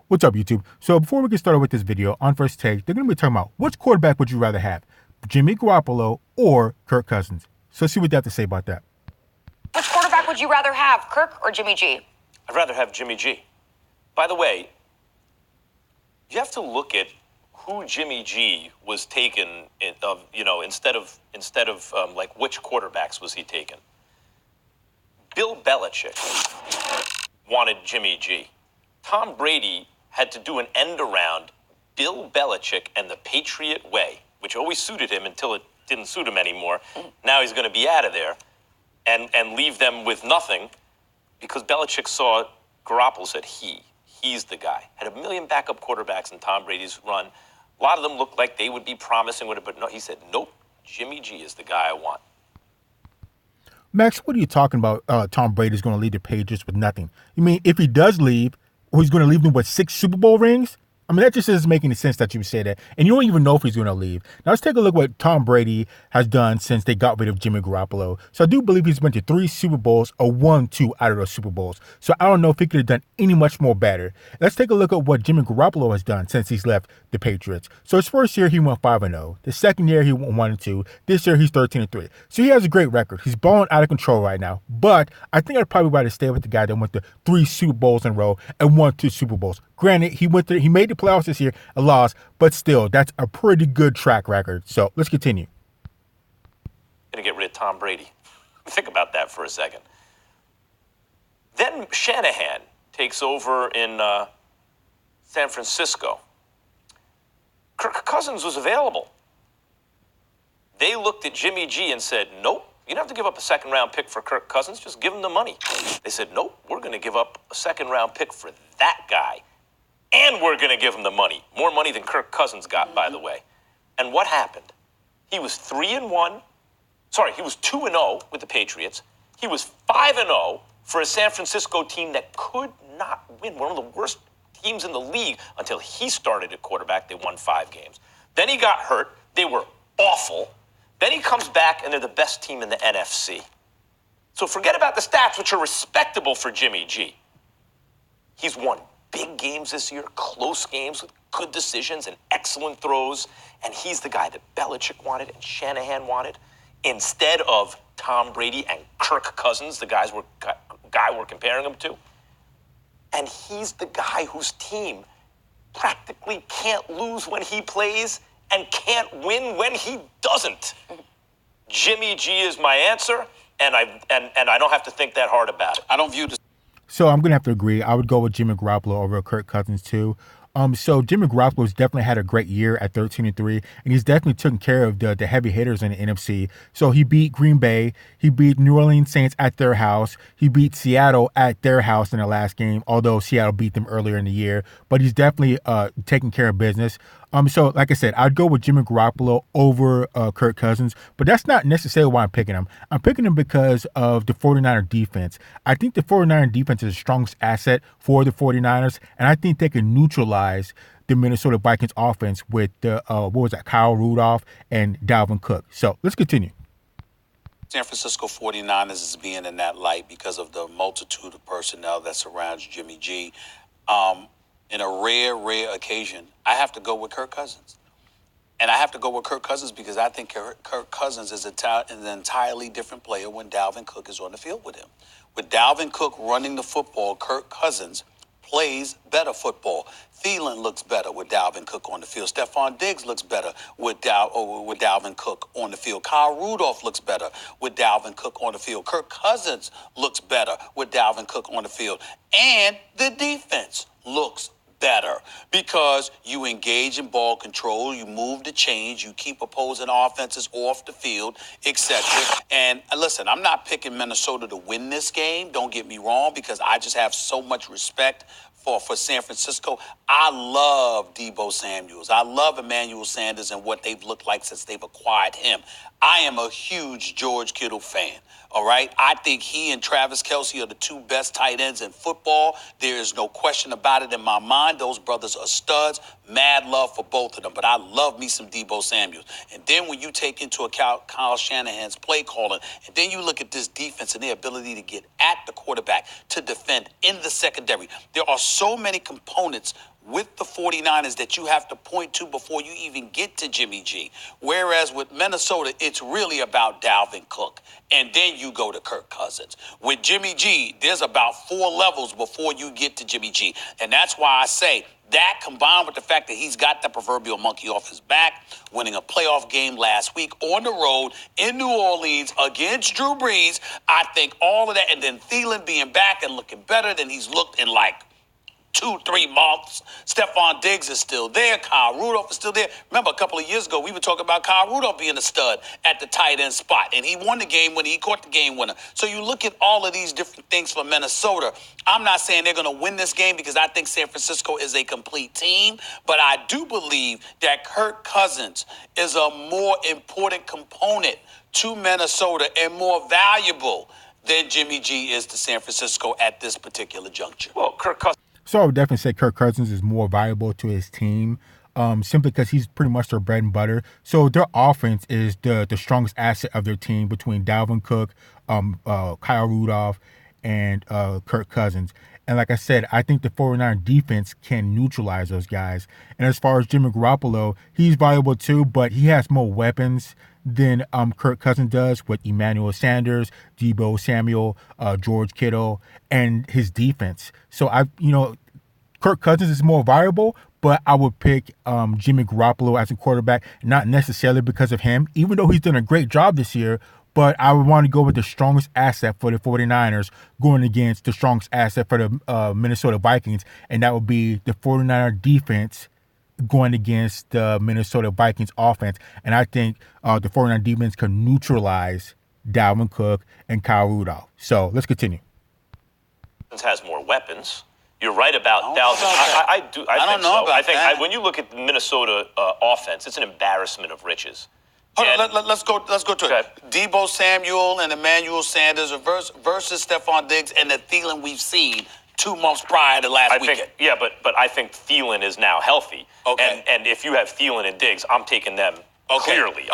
What's up, YouTube? So before we get started with this video, on First Take, they're going to be talking about which quarterback would you rather have, Jimmy Garoppolo or Kirk Cousins. So let's see what they have to say about that. Which quarterback would you rather have, Kirk or Jimmy G? I'd rather have Jimmy G. By the way, you have to look at who Jimmy G was taken instead of like which quarterbacks was he taken. Bill Belichick wanted Jimmy G. Tom Brady had to do an end around Bill Belichick and the Patriot way, which always suited him until it didn't suit him anymore. Now he's going to be out of there and leave them with nothing because Belichick saw Garoppolo, said he's the guy. Had a million backup quarterbacks in Tom Brady's run. A lot of them looked like they would be promising with it, but no, he said, nope, Jimmy G is the guy I want. Max, what are you talking about? Tom Brady's going to leave the Patriots with nothing. You mean if he does leave, he's going to leave them with 6 Super Bowl rings? I mean, that just doesn't make any sense that you would say that. And you don't even know if he's going to leave. Now, let's take a look at what Tom Brady has done since they got rid of Jimmy Garoppolo. So I do believe he's been to 3 Super Bowls or won 2 out of those Super Bowls. So I don't know if he could have done any much more better. Let's take a look at what Jimmy Garoppolo has done since he's left the Patriots. So his first year, he went 5-0. The second year, he went 1-2. This year, he's 13-3. So he has a great record. He's balling out of control right now. But I think I'd probably rather stay with the guy that went to 3 Super Bowls in a row and won 2 Super Bowls. Granted, he made the playoffs this year, a loss, but still, that's a pretty good track record. So let's continue. Gonna get rid of Tom Brady. Think about that for a second. Then Shanahan takes over in San Francisco. Kirk Cousins was available. They looked at Jimmy G and said, nope, you don't have to give up a second-round pick for Kirk Cousins. Just give him the money. They said, nope, we're going to give up a second-round pick for that guy. And we're going to give him the money. More money than Kirk Cousins got, by the way. And what happened? He was 3-1. Sorry, he was 2-0 with the Patriots. He was 5-0 for a San Francisco team that could not win. One of the worst teams in the league until he started at quarterback. They won 5 games. Then he got hurt. They were awful. Then he comes back, and they're the best team in the NFC. So forget about the stats, which are respectable for Jimmy G. He's won big games this year, close games with good decisions and excellent throws, and he's the guy that Belichick wanted and Shanahan wanted instead of Tom Brady and Kirk Cousins, the guy we're comparing him to. And he's the guy whose team practically can't lose when he plays and can't win when he doesn't. Jimmy G is my answer, and I don't have to think that hard about it. I don't view this. So I'm going to have to agree. I would go with Jimmy Garoppolo over Kirk Cousins too. So Jimmy Garoppolo's definitely had a great year at 13-3, and he's definitely taken care of the heavy hitters in the NFC. So he beat Green Bay, he beat New Orleans Saints at their house, he beat Seattle at their house in the last game, although Seattle beat them earlier in the year. But he's definitely taking care of business. So like I said, I'd go with Jimmy Garoppolo over Kirk Cousins, but that's not necessarily why I'm picking him. I'm picking him because of the 49er defense. I think the 49er defense is the strongest asset for the 49ers, and I think they can neutralize the Minnesota Vikings offense with Kyle Rudolph and Dalvin Cook. So let's continue. San Francisco 49ers is being in that light because of the multitude of personnel that surrounds Jimmy G. In a rare occasion, I have to go with Kirk Cousins. And I have to go with Kirk Cousins because I think Kirk Cousins is an entirely different player when Dalvin Cook is on the field with him. With Dalvin Cook running the football, Kirk Cousins plays better football. Thielen looks better with Dalvin Cook on the field. Stephon Diggs looks better with Dalvin Cook on the field. Kyle Rudolph looks better with Dalvin Cook on the field. Kirk Cousins looks better with Dalvin Cook on the field. And the defense looks better because you engage in ball control, you move the chains, you keep opposing offenses off the field, etc. And listen, I'm not picking Minnesota to win this game, don't get me wrong, because I just have so much respect for San Francisco. I love Deebo Samuels. I love Emmanuel Sanders and what they've looked like since they've acquired him. I am a huge George Kittle fan. All right. I think he and Travis Kelce are the 2 best tight ends in football. There is no question about it in my mind. Those brothers are studs. Mad love for both of them. But I love me some Deebo Samuels. And then when you take into account Kyle Shanahan's play calling, and then you look at this defense and their ability to get at the quarterback, to defend in the secondary, there are so many components with the 49ers that you have to point to before you even get to Jimmy G. Whereas with Minnesota, it's really about Dalvin Cook. And then you go to Kirk Cousins. With Jimmy G, there's about 4 levels before you get to Jimmy G. And that's why I say that combined with the fact that he's got the proverbial monkey off his back, winning a playoff game last week on the road in New Orleans against Drew Brees, I think all of that, and then Thielen being back and looking better than he's looked in like 2-3 months. Stephon Diggs is still there. Kyle Rudolph is still there. Remember, a couple of years ago, we were talking about Kyle Rudolph being a stud at the tight end spot, and he won the game when he caught the game winner. So you look at all of these different things for Minnesota. I'm not saying they're going to win this game because I think San Francisco is a complete team, but I do believe that Kirk Cousins is a more important component to Minnesota and more valuable than Jimmy G is to San Francisco at this particular juncture. Well, Kirk Cousins. So I would definitely say Kirk Cousins is more valuable to his team, simply because he's pretty much their bread and butter. So their offense is the strongest asset of their team between Dalvin Cook, Kyle Rudolph, and Kirk Cousins. And like I said, I think the 49 defense can neutralize those guys. And as far as Jimmy Garoppolo, he's valuable too, but he has more weapons than Kirk Cousins does with Emmanuel Sanders, Deebo Samuel, George Kittle, and his defense. So Kirk Cousins is more valuable, but I would pick Jimmy Garoppolo as a quarterback, not necessarily because of him, even though he's done a great job this year. But I would want to go with the strongest asset for the 49ers going against the strongest asset for the Minnesota Vikings, and that would be the 49er defense going against the Minnesota Vikings offense. And I think the 49 defense can neutralize Dalvin Cook and Kyle Rudolph. So let's continue. Has more weapons. You're right about Dalvin. I don't think know so. about I think that. when you look at the Minnesota offense, it's an embarrassment of riches. Hold on, let's go to Okay. it. Deebo Samuel and Emmanuel Sanders versus Stephon Diggs and the Thielen we've seen 2 months prior to last weekend. But I think Thielen is now healthy. Okay. And if you have Thielen and Diggs, I'm taking them clearly.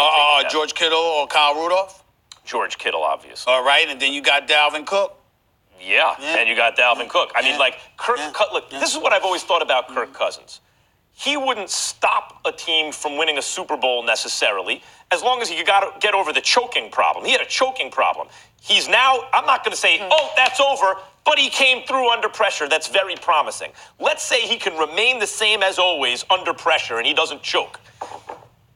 George Kittle or Kyle Rudolph? George Kittle, obviously. All right, and then you got Dalvin Cook. Yeah, and you got Dalvin Cook. I mean, like, this is what I've always thought about Kirk Cousins. He wouldn't stop a team from winning a Super Bowl necessarily, as long as he got to get over the choking problem. He had a choking problem. He's now, I'm not going to say, that's over, but he came through under pressure. That's very promising. Let's say he can remain the same as always under pressure and he doesn't choke.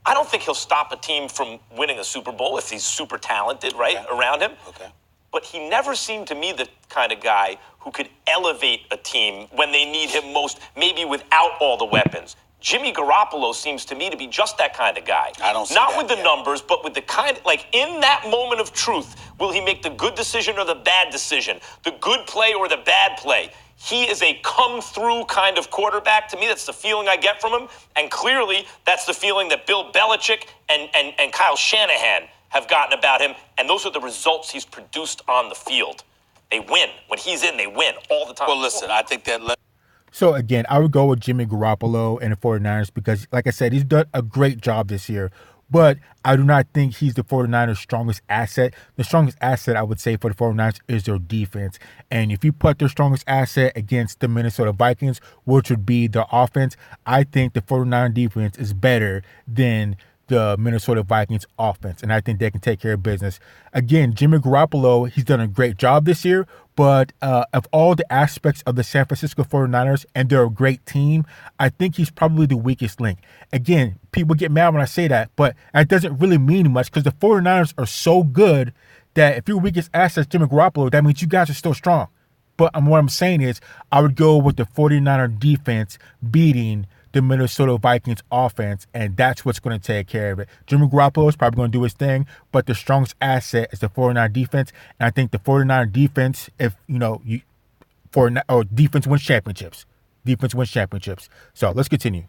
I don't think he'll stop a team from winning a Super Bowl if he's super talented, right, around him. Okay. But he never seemed to me the kind of guy who could elevate a team when they need him most, maybe without all the weapons. Jimmy Garoppolo seems to me to be just that kind of guy. I don't see Not that with the yet. numbers, but with the kind, like in that moment of truth, will he make the good decision or the bad decision? The good play or the bad play? He is a come-through kind of quarterback. To me, that's the feeling I get from him. And clearly, that's the feeling that Bill Belichick and Kyle Shanahan have gotten about him. And those are the results he's produced on the field. They win. When he's in, they win all the time. Well, listen, I think that... So again, I would go with Jimmy Garoppolo and the 49ers because, like I said, he's done a great job this year. But I do not think he's the 49ers' strongest asset. The strongest asset, I would say, for the 49ers is their defense. And if you put their strongest asset against the Minnesota Vikings, which would be their offense, I think the 49ers defense is better than the Minnesota Vikings offense, and I think they can take care of business. Again, Jimmy Garoppolo, he's done a great job this year, but of all the aspects of the San Francisco 49ers, and they're a great team, I think he's probably the weakest link. Again, people get mad when I say that, but that doesn't really mean much because the 49ers are so good that if your weakest asset is Jimmy Garoppolo, that means you guys are still strong. But what I'm saying is I would go with the 49er defense beating the Minnesota Vikings offense, and that's what's going to take care of it. Jimmy Garoppolo is probably going to do his thing, but the strongest asset is the 49 defense, and I think the 49 defense, defense wins championships. Defense wins championships. So let's continue.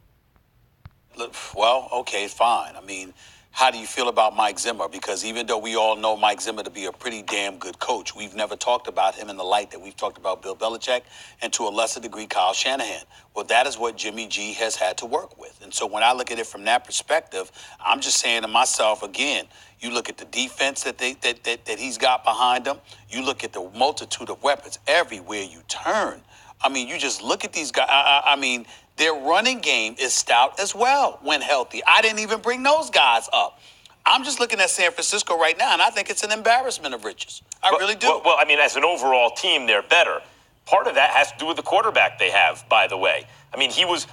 Well, okay, fine. I mean, how do you feel about Mike Zimmer? Because even though we all know Mike Zimmer to be a pretty damn good coach, we've never talked about him in the light that we've talked about Bill Belichick and to a lesser degree Kyle Shanahan. Well, that is what Jimmy G has had to work with. And so when I look at it from that perspective, I'm just saying to myself, again, you look at the defense that he's got behind him. You look at the multitude of weapons everywhere you turn. I mean, you just look at these guys. I mean, their running game is stout as well when healthy. I didn't even bring those guys up. I'm just looking at San Francisco right now, and I think it's an embarrassment of riches. I really do. Well, I mean, as an overall team, they're better. Part of that has to do with the quarterback they have, by the way. I mean,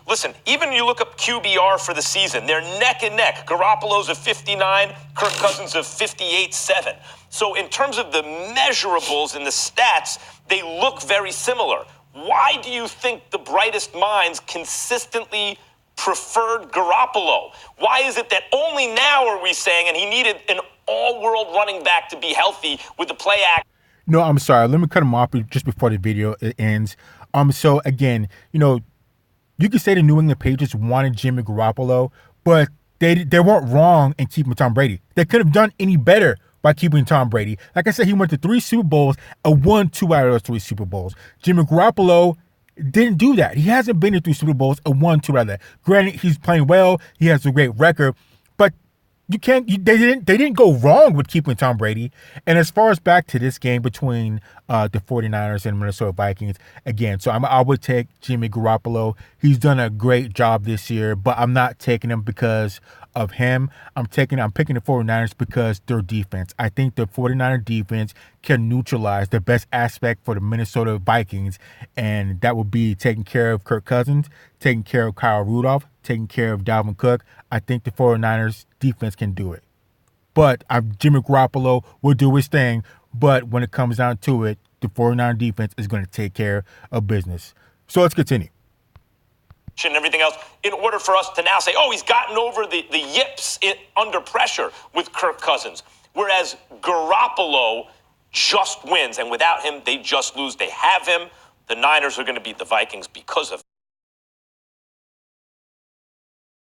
listen, even when you look up QBR for the season, they're neck and neck. Garoppolo's a 59, Kirk Cousins a 58.7. So in terms of the measurables and the stats, they look very similar. Why do you think the brightest minds consistently preferred Garoppolo? Why is it that only now are we saying, and he needed an all-world running back to be healthy with the play act? No, I'm sorry. Let me cut him off just before the video ends. So again, you could say the New England Patriots wanted Jimmy Garoppolo, but they weren't wrong in keeping Tom Brady. They could have done any better by keeping Tom Brady. Like I said, he went to 3 Super Bowls and won 2 out of those 3 Super Bowls. Jimmy Garoppolo didn't do that. He hasn't been to 3 Super Bowls and won 2 out of that. Granted, he's playing well. He has a great record, but they didn't go wrong with keeping Tom Brady. And as far as back to this game between the 49ers and Minnesota Vikings, again, so I would take Jimmy Garoppolo. He's done a great job this year, but I'm not taking him because of him. I'm picking the 49ers because their defense. I think the 49er defense can neutralize the best aspect for the Minnesota Vikings, and that would be taking care of Kirk Cousins, taking care of Kyle Rudolph, taking care of Dalvin Cook. I think the 49ers defense can do it. But Jimmy Garoppolo will do his thing, but when it comes down to it, the 49er defense is going to take care of business. So let's continue. And everything else, in order for us to now say, oh, he's gotten over the yips under pressure with Kirk Cousins. Whereas Garoppolo just wins, and without him, they just lose. They have him. The Niners are going to beat the Vikings because of